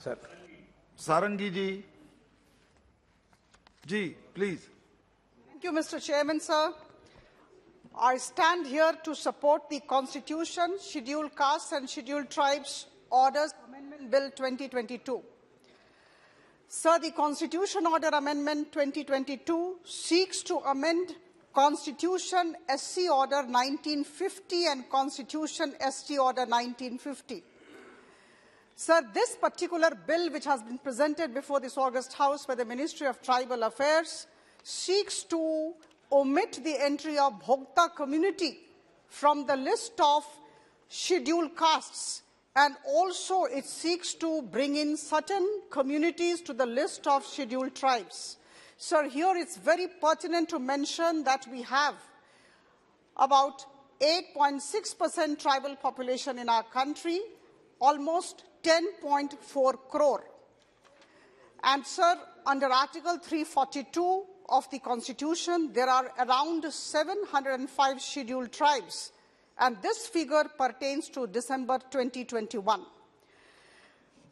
Sir. Sarangi ji. Ji, please. Thank you, Mr. Chairman, sir. I stand here to support the Constitution, Scheduled Castes and Scheduled Tribes Orders Amendment Bill 2022. Sir, the Constitution Order Amendment 2022 seeks to amend Constitution SC Order 1950 and Constitution ST Order 1950. Sir, this particular bill, which has been presented before this August House by the Ministry of Tribal Affairs, seeks to omit the entry of Bhogta community from the list of scheduled castes, and also it seeks to bring in certain communities to the list of scheduled tribes. Sir, here it's very pertinent to mention that we have about 8.6% tribal population in our country, almost 10.4 crore. And sir, under Article 342 of the Constitution, there are around 705 scheduled tribes, and this figure pertains to December 2021.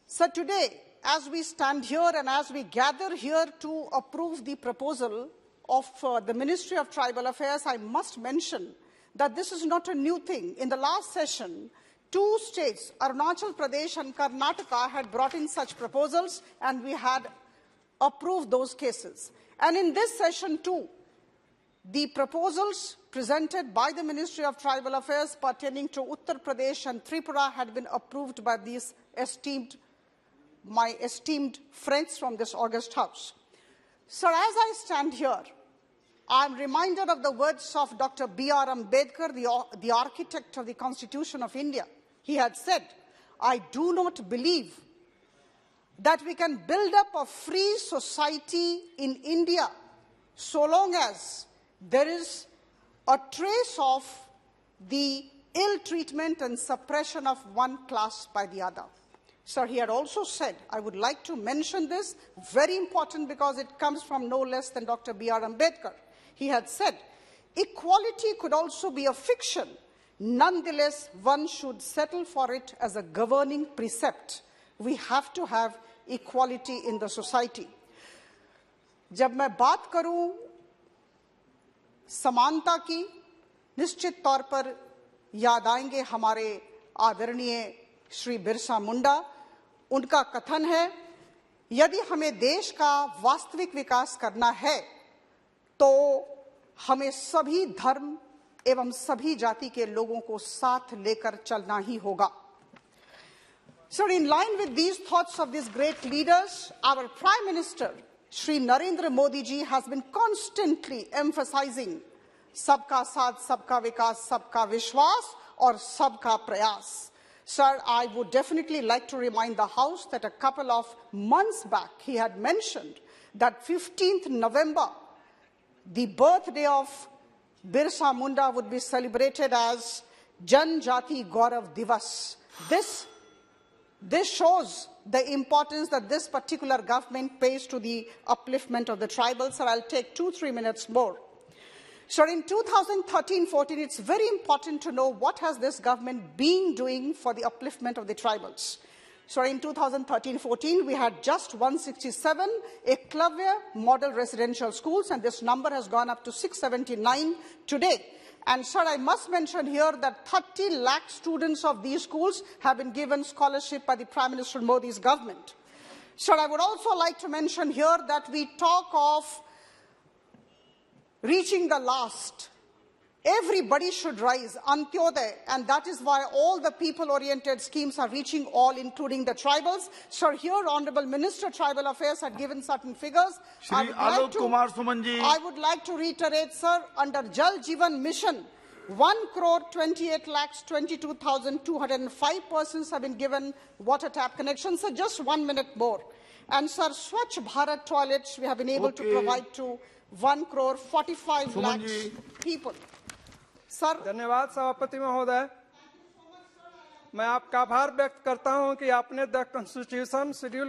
So today, as we stand here and as we gather here to approve the proposal of the Ministry of Tribal Affairs, I must mention that this is not a new thing. In the last session, two states, Arunachal Pradesh and Karnataka, had brought in such proposals, and we had approved those cases. And in this session too, the proposals presented by the Ministry of Tribal Affairs pertaining to Uttar Pradesh and Tripura had been approved by these my esteemed friends from this August House. Sir, as I stand here, I am reminded of the words of Dr. B.R. Ambedkar, the architect of the Constitution of India. He had said, "I do not believe that we can build up a free society in India so long as there is a trace of the ill treatment and suppression of one class by the other." Sir, he had also said, I would like to mention this, very important because it comes from no less than Dr. B.R. Ambedkar. He had said, equality could also be a fiction. Nonetheless, one should settle for it as a governing precept. We have to have equality in the society. जब मैं बात करूं समानता की, निश्चित तौर पर याद आएंगे हमारे आदरणीय श्री बिरसा मुंडा. उनका कथन है, यदि हमें देश का वास्तविक विकास करना है तो हमें सभी धर्म एवं सभी जाति के लोगों को साथ लेकर चलना ही होगा. So in line with these thoughts of these great leaders, our Prime Minister, Shri Narendra Modi ji, has been constantly emphasizing Sabka Saath, Sabka Vikas, Sabka Vishwas or Sabka Prayas. Sir, I would definitely like to remind the House that a couple of months back he had mentioned that 15th November, the birthday of Birsa Munda, would be celebrated as Jan Jati Gaurav Divas. This shows the importance that this particular government pays to the upliftment of the tribals. Sir, I'll take 2-3 minutes more. Sir, in 2013-14, it's very important to know what has this government been doing for the upliftment of the tribals. So in 2013-14, we had just 167 Eklavya model residential schools, and this number has gone up to 679 today. And sir, I must mention here that 30 lakh students of these schools have been given scholarship by the Prime Minister Modi's government. Sir, I would also like to mention here that we talk of reaching the last. Everybody should rise, Antyodaya, and that is why all the people-oriented schemes are reaching all, including the tribals. Sir, here Honourable Minister Tribal Affairs had given certain figures. I would like to reiterate, sir, under Jal Jeevan Mission, 1,28,22,205 persons have been given water tap connections. So just 1 minute more. And sir, Swachh Bharat toilets we have been able to provide to 1,45 lakhs people. Sir धन्यवाद सभापति महोदय. मैं आपका आभार व्यक्त करता हूं कि आपने द कॉन्स्टिट्यूशन शेड्यूल